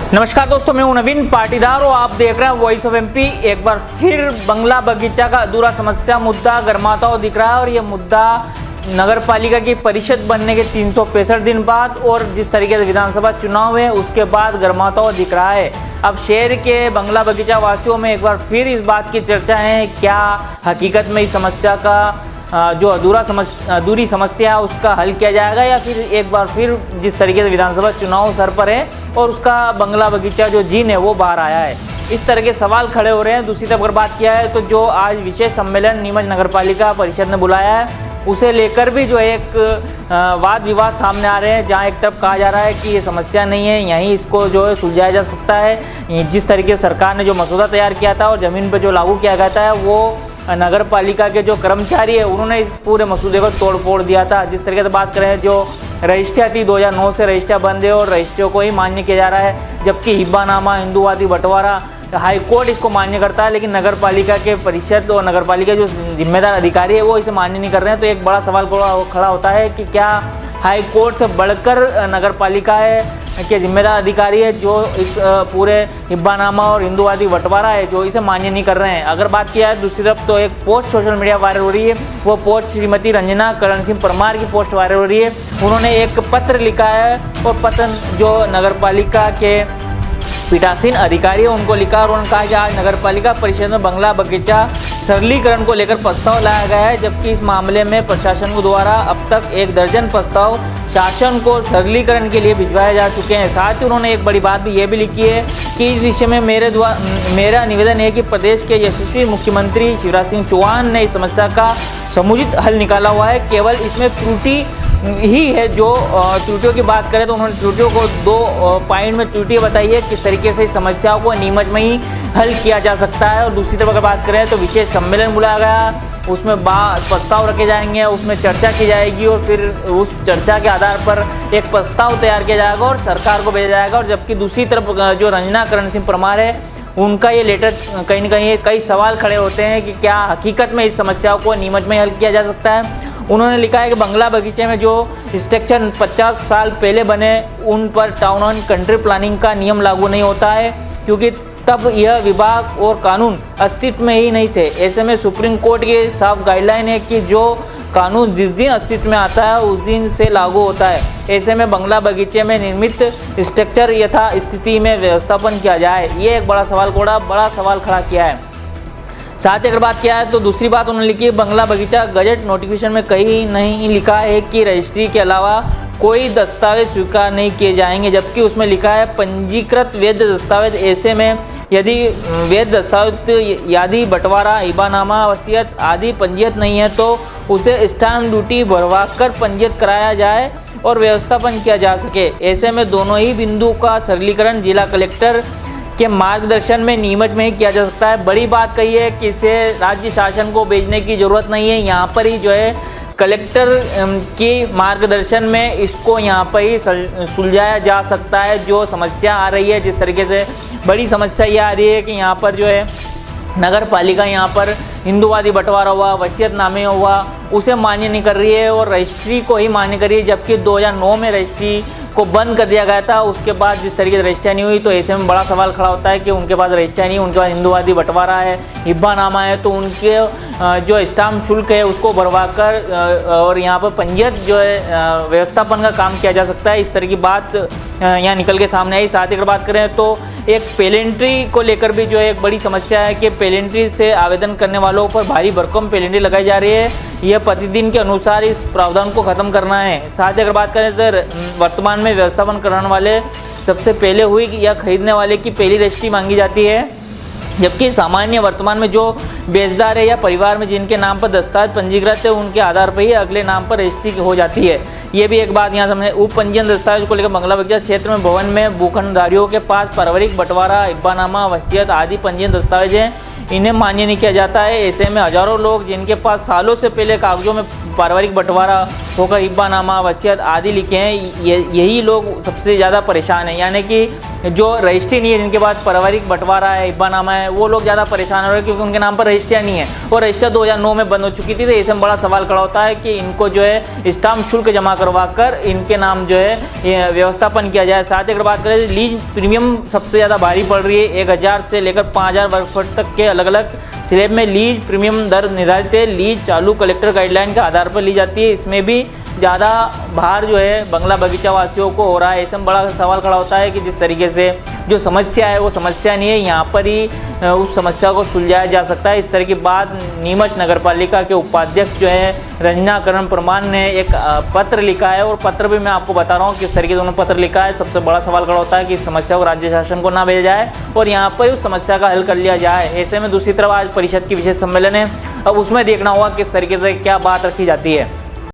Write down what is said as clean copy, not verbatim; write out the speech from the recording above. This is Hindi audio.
नमस्कार दोस्तों, मैं हूं नवीन पाटीदार और आप देख रहे हैं वॉइस ऑफ एमपी। एक बार फिर बंगला बगीचा का अधूरा समस्या मुद्दा गर्माता हुआ दिख रहा है और ये मुद्दा नगर पालिका की परिषद बनने के 365 दिन बाद और जिस तरीके से विधानसभा चुनाव है उसके बाद गर्माता हुआ दिख रहा है। अब शहर के बंगला बगीचा वासियों में एक बार फिर इस बात की चर्चा है, क्या हकीकत में इस समस्या का जो अधूरी समस्या है उसका हल किया जाएगा या फिर एक बार फिर जिस तरीके से विधानसभा चुनाव सर पर है और उसका बंगला बगीचा जो जीन है वो बाहर आया है। इस तरह के सवाल खड़े हो रहे हैं। दूसरी तरफ अगर बात किया है तो जो आज विशेष सम्मेलन नीमच नगर पालिका परिषद ने बुलाया है उसे लेकर भी जो एक वाद विवाद सामने आ रहे हैं, जहां एक तरफ कहा जा रहा है कि ये समस्या नहीं है, यहीं इसको जो है सुलझाया जा सकता है। जिस तरीके से सरकार ने जो मसौदा तैयार किया था और ज़मीन पर जो लागू किया गया था वो नगर पालिका के जो कर्मचारी है उन्होंने इस पूरे मसौदे को तोड़ फोड़ दिया था। जिस तरीके से बात करें, जो रजिस्ट्रियाँ थी 2009 से रजिस्ट्रियाँ बंद है और रजिस्ट्रियों को ही मान्य किया जा रहा है, जबकि हिब्बानामा हिंदुवादी बंटवारा हाई कोर्ट इसको मान्य करता है, लेकिन नगर पालिका के परिषद और नगर पालिका जो जिम्मेदार अधिकारी है वो इसे मान्य नहीं कर रहे हैं। तो एक बड़ा सवाल खड़ा होता है कि क्या हाई कोर्ट से बढ़कर नगर पालिका है के जिम्मेदार अधिकारी है जो इस पूरे हिब्बानामा और हिंदुवादी बंटवारा है जो इसे मान्य नहीं कर रहे हैं। अगर बात किया है दूसरी तरफ तो एक पोस्ट सोशल मीडिया वायरल हो रही है, वो पोस्ट श्रीमती रंजना करण सिंह परमार की पोस्ट वायरल हो रही है। उन्होंने एक पत्र लिखा है और पत्र जो नगर पालिका के पीठासीन अधिकारी है उनको लिखा और उन्होंने कहा कि आज नगर पालिका परिषद में बंगला बगीचा सरलीकरण को लेकर प्रस्ताव लाया गया है, जबकि इस मामले में प्रशासन को द्वारा अब तक 1 दर्जन प्रस्ताव शासन को सरलीकरण के लिए भिजवाए जा चुके हैं। साथ ही उन्होंने एक बड़ी बात भी ये भी लिखी है कि इस विषय में मेरा निवेदन है कि प्रदेश के यशस्वी मुख्यमंत्री शिवराज सिंह चौहान ने इस समस्या का समुचित हल निकाला हुआ है। केवल इसमें त्रुटि ही है। जो त्रुटियों की बात करें तो उन्होंने त्रुटियों को 2 पॉइंट में त्रुटि बताई है, किस तरीके से इस समस्याओं को नीमच में ही हल किया जा सकता है। और दूसरी तरफ अगर बात करें तो विशेष सम्मेलन बुलाया गया, उसमें प्रस्ताव रखे जाएंगे, उसमें चर्चा की जाएगी और फिर उस चर्चा के आधार पर एक प्रस्ताव तैयार किया जाएगा और सरकार को भेजा जाएगा। और जबकि दूसरी तरफ जो रंजना करण सिंह परमार है उनका ये लेटर कहीं ना कहीं कई सवाल खड़े होते हैं कि क्या हकीकत में इस समस्याओं को नीमच में हल किया जा सकता है। उन्होंने लिखा है कि बंगला बगीचे में जो स्ट्रक्चर 50 साल पहले बने उन पर टाउन एंड कंट्री प्लानिंग का नियम लागू नहीं होता है, क्योंकि तब यह विभाग और कानून अस्तित्व में ही नहीं थे। ऐसे में सुप्रीम कोर्ट की साफ गाइडलाइन है कि जो कानून जिस दिन अस्तित्व में आता है उस दिन से लागू होता है। ऐसे में बंगला बगीचे में निर्मित स्ट्रक्चर यथा स्थिति में व्यवस्थापन किया जाए, ये एक बड़ा सवाल खड़ा किया है। साथ ही अगर बात किया है तो दूसरी बात उन्होंने लिखी है, बंगला बगीचा गजट नोटिफिकेशन में कहीं नहीं लिखा है कि रजिस्ट्री के अलावा कोई दस्तावेज स्वीकार नहीं किए जाएंगे, जबकि उसमें लिखा है पंजीकृत वैध दस्तावेज। ऐसे में यदि वैध दस्तावेज यदि बंटवारा हिब्बानामा वसीयत आदि पंजीयत नहीं है तो उसे स्टाम्प ड्यूटी भरवा कर पंजीयत कराया जाए और व्यवस्थापन किया जा सके। ऐसे में दोनों ही बिंदु का सरलीकरण जिला कलेक्टर के मार्गदर्शन में नीमच में ही किया जा सकता है। बड़ी बात कही है कि इसे राज्य शासन को भेजने की ज़रूरत नहीं है, यहाँ पर ही जो है कलेक्टर के मार्गदर्शन में इसको यहाँ पर ही सुलझाया जा सकता है। जो समस्या आ रही है, जिस तरीके से बड़ी समस्या ये आ रही है कि यहाँ पर जो है नगर पालिका यहाँ पर हिंदुवादी बंटवारा हुआ, वसीयतनामे हुआ, उसे मान्य नहीं कर रही है और रजिस्ट्री को ही मान्य कर रही है, जबकि 2009 में रजिस्ट्री को बंद कर दिया गया था। उसके बाद जिस तरीके से रजिस्ट्री नहीं हुई तो ऐसे में बड़ा सवाल खड़ा होता है कि उनके पास रजिस्ट्री नहीं, उनके पास हिंदुवादी बंटवारा है, हिब्बानामा है, तो उनके जो स्टाम्प शुल्क है उसको भरवा कर और यहाँ पर पंजीयत जो है व्यवस्थापन का काम किया जा सकता है। इस तरह की बात यहाँ निकल के सामने आई। साथ ही अगर बात करें तो एक पेलेंट्री को लेकर भी जो एक बड़ी समस्या है कि पेलेंट्री से आवेदन करने वालों पर भारी भरकम पेलेंट्री लगाई जा रही है। यह प्रतिदिन के अनुसार इस प्रावधान को ख़त्म करना है। साथ ही अगर बात करें तो वर्तमान में व्यवस्थापन कराने वाले सबसे पहले हुई या खरीदने वाले की पहली रजिस्ट्री मांगी जाती है, जबकि सामान्य वर्तमान में जो बेचदार है या परिवार में जिनके नाम पर दस्तावेज पंजीकृत है उनके आधार पर ही अगले नाम पर रजिस्ट्री हो जाती है। ये भी एक बात यहाँ सामने। उप पंजीयन दस्तावेज को लेकर बंगला बगीचा क्षेत्र में भवन में भूखंडधारियों के पास पारिवारिक बंटवारा, हिब्बानामा, वसीयत आदि पंजीयन दस्तावेज हैं। इन्हें मान्य नहीं किया जाता है। ऐसे में हजारों लोग जिनके पास सालों से पहले कागजों में पारिवारिक बंटवारा होकर हिब्बानामा, वसीयत आदि लिखे हैं, यही लोग सबसे ज़्यादा परेशान हैं। यानी कि जो रजिस्ट्री नहीं है, जिनके पास पारिवारिक बंटवारा है, हिब्बानामा है, वो लोग ज़्यादा परेशान हो रहे हैं क्योंकि उनके नाम पर रजिस्ट्रियाँ नहीं है और रजिस्टर 2009 में बंद हो चुकी थी। तो ऐसे में बड़ा सवाल खड़ा होता है कि इनको जो है स्टाम्प शुल्क जमा करवा कर इनके नाम जो है व्यवस्थापन किया जाए। साथ ही अगर बात करें लीज प्रीमियम सबसे ज़्यादा भारी पड़ रही है। 1000 से लेकर 5000 वर्ग फुट तक के अलग अलग स्लैब में लीज प्रीमियम दर निर्धारित है। लीज चालू कलेक्टर गाइडलाइन के आधार पर ली जाती है। इसमें भी ज़्यादा भार जो है बंगला बगीचा वासियों को हो रहा है। ऐसे में बड़ा सवाल खड़ा होता है कि जिस तरीके से जो समस्या है वो समस्या नहीं है, यहाँ पर ही उस समस्या को सुलझाया जा सकता है। इस तरह की बात नीमच नगर पालिका के उपाध्यक्ष जो है रंजना करण परमान ने एक पत्र लिखा है और पत्र भी मैं आपको बता रहा हूँ किस तरीके से उन्होंने पत्र लिखा है। सबसे बड़ा सवाल खड़ा होता है कि इस समस्या को राज्य शासन को ना भेजा जाए और यहाँ पर उस समस्या का हल कर लिया जाए। ऐसे में दूसरी तरफ आज परिषद की विशेष सम्मेलन है, अब उसमें देखना होगा किस तरीके से क्या बात रखी जाती है।